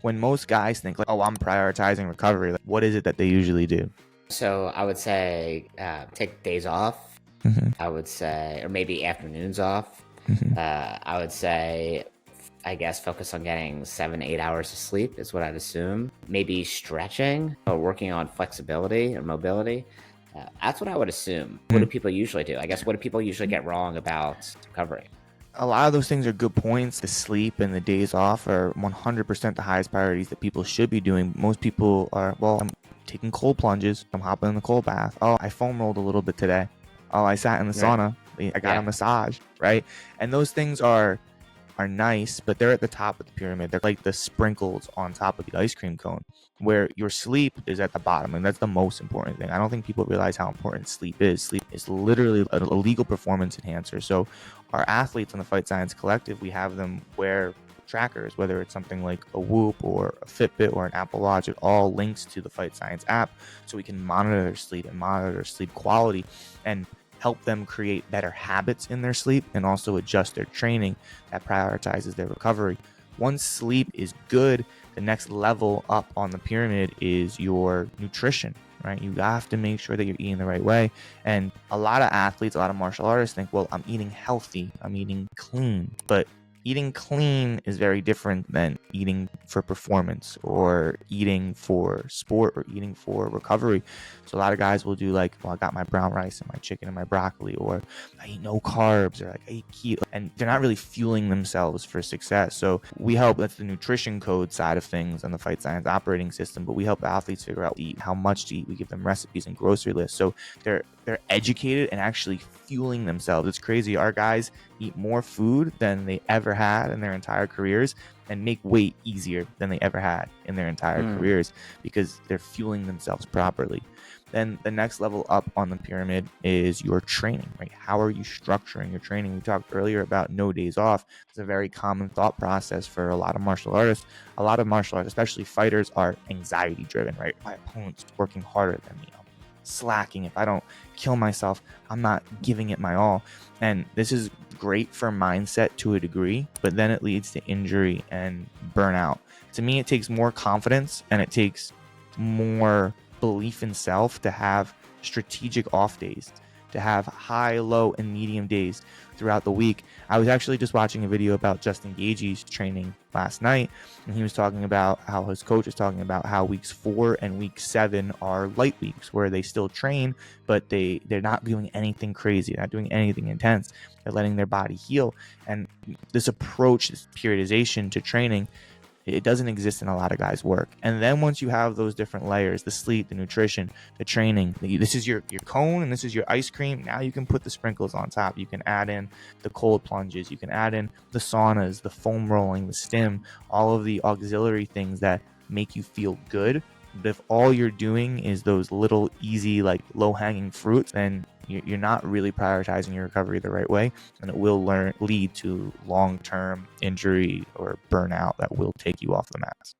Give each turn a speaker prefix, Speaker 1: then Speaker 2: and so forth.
Speaker 1: When most guys think like, oh, I'm prioritizing recovery, like, what is it that they usually do?
Speaker 2: So I would say take days off.
Speaker 1: Hmm.
Speaker 2: I would say, or maybe afternoons off.
Speaker 1: Hmm.
Speaker 2: I would say, I guess, focus on getting 7, 8 hours of sleep is what I'd assume. Maybe stretching or working on flexibility and mobility. That's what I would assume. What do people usually do? I guess, what do people usually get wrong about recovery?
Speaker 1: A lot of those things are good points. The sleep and the days off are 100% the highest priorities that people should be doing. Most people are, well, I'm taking cold plunges. I'm hopping in the cold bath. Oh, I foam rolled a little bit today. Oh, I sat in the
Speaker 2: Right.
Speaker 1: sauna. I got a
Speaker 2: Yeah.
Speaker 1: massage, right? And those things are nice, but they're at the top of the pyramid. They're like the sprinkles on top of the ice cream cone, where your sleep is at the bottom. And that's the most important thing. I don't think people realize how important sleep is. Sleep is literally a legal performance enhancer. So our athletes in the Fight Science Collective, we have them wear trackers, whether it's something like a Whoop or a Fitbit or an Apple Watch. It all links to the Fight Science app, so we can monitor their sleep and monitor sleep quality and help them create better habits in their sleep and also adjust their training that prioritizes their recovery. Once sleep is good, the next level up on the pyramid is your nutrition, right? You have to make sure that you're eating the right way. And a lot of athletes, a lot of martial artists think, well, I'm eating healthy, I'm eating clean. But eating clean is very different than eating for performance or eating for sport or eating for recovery. So a lot of guys will do like, well, I got my brown rice and my chicken and my broccoli, or I eat no carbs, or like I eat keto, and they're not really fueling themselves for success. So we help, that's the nutrition code side of things on the Fight Science operating system, but we help athletes figure out how much to eat. We give them recipes and grocery lists. So they're educated and actually fueling themselves. It's crazy. Our guys eat more food than they ever had in their entire careers and make weight easier than they ever had in their entire careers because they're fueling themselves properly. Then the next level up on the pyramid is your training, right? How are you structuring your training? We talked earlier about no days off. It's a very common thought process for a lot of martial artists. A lot of martial artists, especially fighters, are anxiety driven, right? My opponent's working harder than me. I'm slacking. If I don't kill myself, I'm not giving it my all. And this is great for mindset to a degree, but then it leads to injury and burnout. To me, it takes more confidence and it takes more belief in self to have strategic off days, to have high, low, and medium days throughout the week. I was actually just watching a video about Justin Gaethje's training last night, and he was talking about how his coach is talking about how weeks 4 and week 7 are light weeks where they still train, but they're not doing anything crazy, not doing anything intense. They're letting their body heal. And this approach, this periodization to training, it doesn't exist in a lot of guys' work. And then once you have those different layers, the sleep, the nutrition, the training, this is your cone and this is your ice cream. Now you can put the sprinkles on top. You can add in the cold plunges. You can add in the saunas, the foam rolling, the stim, all of the auxiliary things that make you feel good. But if all you're doing is those little easy, like low-hanging fruits, then you're not really prioritizing your recovery the right way, and it will lead to long-term injury or burnout that will take you off the mats.